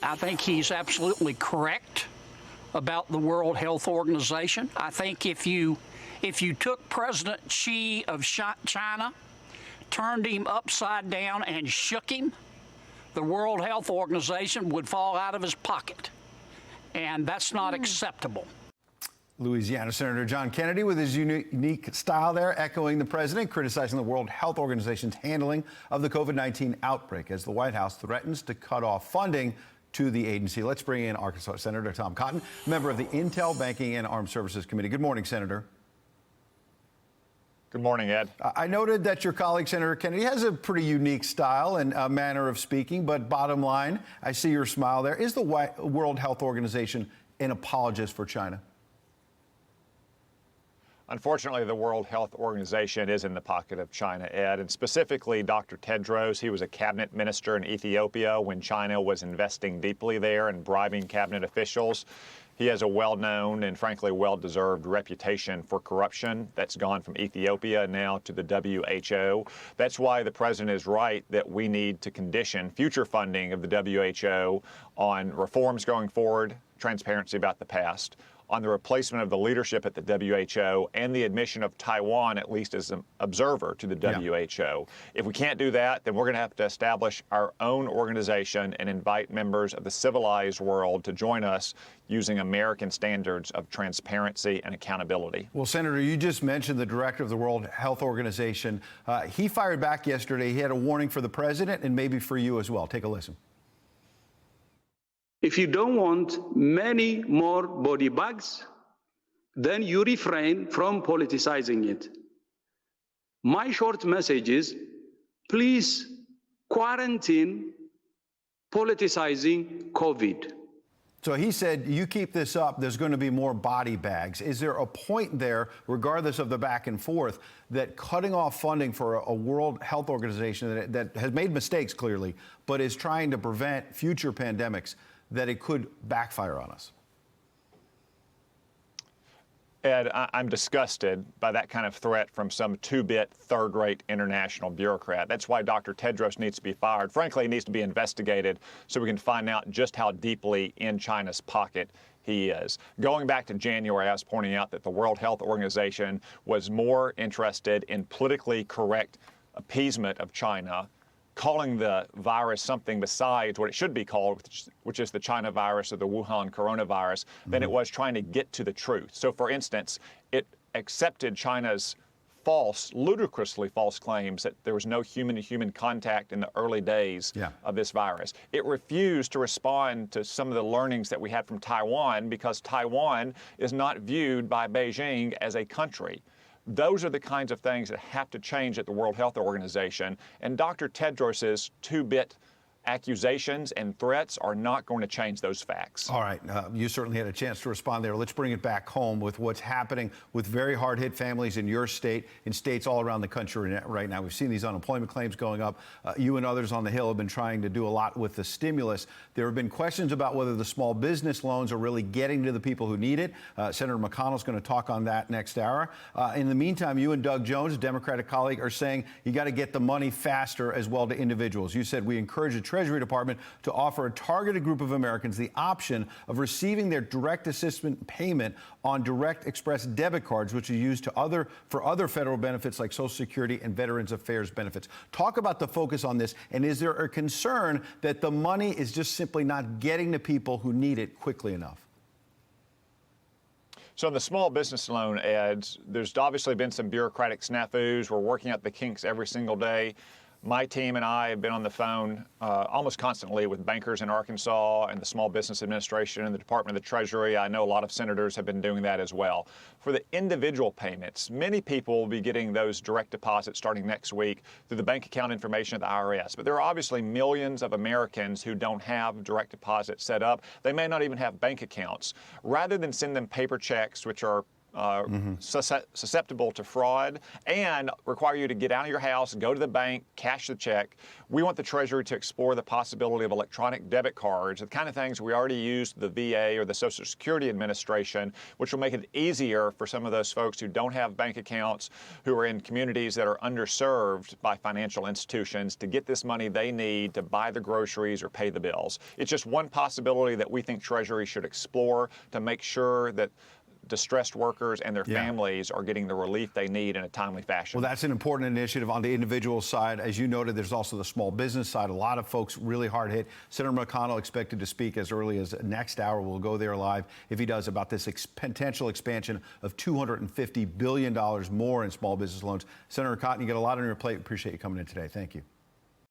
I think he's absolutely correct about the World Health Organization. I think if you took President Xi of China, turned him upside down and shook him, the World Health Organization would fall out of his pocket. And that's not acceptable. Louisiana Senator John Kennedy with his unique style there, echoing the president, criticizing the World Health Organization's handling of the COVID-19 outbreak as the White House threatens to cut off funding to the agency. Let's bring in Arkansas Senator Tom Cotton, member of the Intel Banking and Armed Services Committee. Good morning, Senator. Good morning, Ed. I noted that your colleague, Senator Kennedy, has a pretty unique style and manner of speaking, but bottom line, I see your smile there. Is the World Health Organization an apologist for China? Unfortunately, the World Health Organization is in the pocket of China, Ed, and specifically Dr. Tedros. He was a cabinet minister in Ethiopia when China was investing deeply there and bribing cabinet officials. He has a well-known and frankly well-deserved reputation for corruption that's gone from Ethiopia now to the WHO. That's why the president is right that we need to condition future funding of the WHO on reforms going forward, transparency about the past, on the replacement of the leadership at the WHO and the admission of Taiwan, at least as an observer to the WHO. If we can't do that, then we're going to have to establish our own organization and invite members of the civilized world to join us using American standards of transparency and accountability. Well, Senator, you just mentioned the director of the World Health Organization. He fired back yesterday. He had a warning for the president and maybe for you as well. Take a listen. If you don't want many more body bags, then you refrain from politicizing it. My short message is, please quarantine politicizing COVID. So he said, you keep this up, there's going to be more body bags. Is there a point there, regardless of the back and forth, that cutting off funding for a World Health Organization that has made mistakes clearly, but is trying to prevent future pandemics, that it could backfire on us? Ed, I'm disgusted by that kind of threat from some two-bit, third-rate international bureaucrat. That's why Dr. Tedros needs to be fired. Frankly, he needs to be investigated so we can find out just how deeply in China's pocket he is. Going back to January, I was pointing out that the World Health Organization was more interested in politically correct appeasement of China, calling the virus something besides what it should be called, which is the China virus or the Wuhan coronavirus, than it was trying to get to the truth. So, for instance, it accepted China's ludicrously false claims that there was no human-to-human contact in the early days of this virus. It refused to respond to some of the learnings that we had from Taiwan because Taiwan is not viewed by Beijing as a country. Those are the kinds of things that have to change at the World Health Organization. And Dr. Tedros's two-bit accusations and threats are not going to change those facts. All right. You certainly had a chance to respond there. Let's bring it back home with what's happening with very hard-hit families in your state, in states all around the country right now. We've seen these unemployment claims going up. You and others on the Hill have been trying to do a lot with the stimulus. There have been questions about whether the small business loans are really getting to the people who need it. Senator McConnell's going to talk on that next hour. In the meantime, you and Doug Jones, a Democratic colleague, are saying you got to get the money faster as well to individuals. You said we encourage the Treasury Department to offer a targeted group of Americans the option of receiving their direct assistance payment on Direct Express debit cards, which are used for other federal benefits like Social Security and Veterans Affairs benefits. Talk about the focus on this, and is there a concern that the money is just simply not getting to people who need it quickly enough? So in the small business loan ads, there's obviously been some bureaucratic snafus. We're working out the kinks every single day. My team and I have been on the phone almost constantly with bankers in Arkansas and the Small Business Administration and the Department of the Treasury. I know a lot of senators have been doing that as well. For the individual payments, many people will be getting those direct deposits starting next week through the bank account information of the IRS. But there are obviously millions of Americans who don't have direct deposits set up. They may not even have bank accounts. Rather than send them paper checks, which are susceptible to fraud, and require you to get out of your house, go to the bank, cash the check. We want the Treasury to explore the possibility of electronic debit cards, the kind of things we already use the VA or the Social Security Administration, which will make it easier for some of those folks who don't have bank accounts, who are in communities that are underserved by financial institutions, to get this money they need to buy the groceries or pay the bills. It's just one possibility that we think Treasury should explore to make sure that distressed workers and their families are getting the relief they need in a timely fashion. Well, that's an important initiative on the individual side. As you noted, there's also the small business side. A lot of folks really hard hit. Senator McConnell expected to speak as early as next hour. We'll go there live if he does, about this potential expansion of $250 billion more in small business loans. Senator Cotton, you get a lot on your plate. Appreciate you coming in today. Thank you.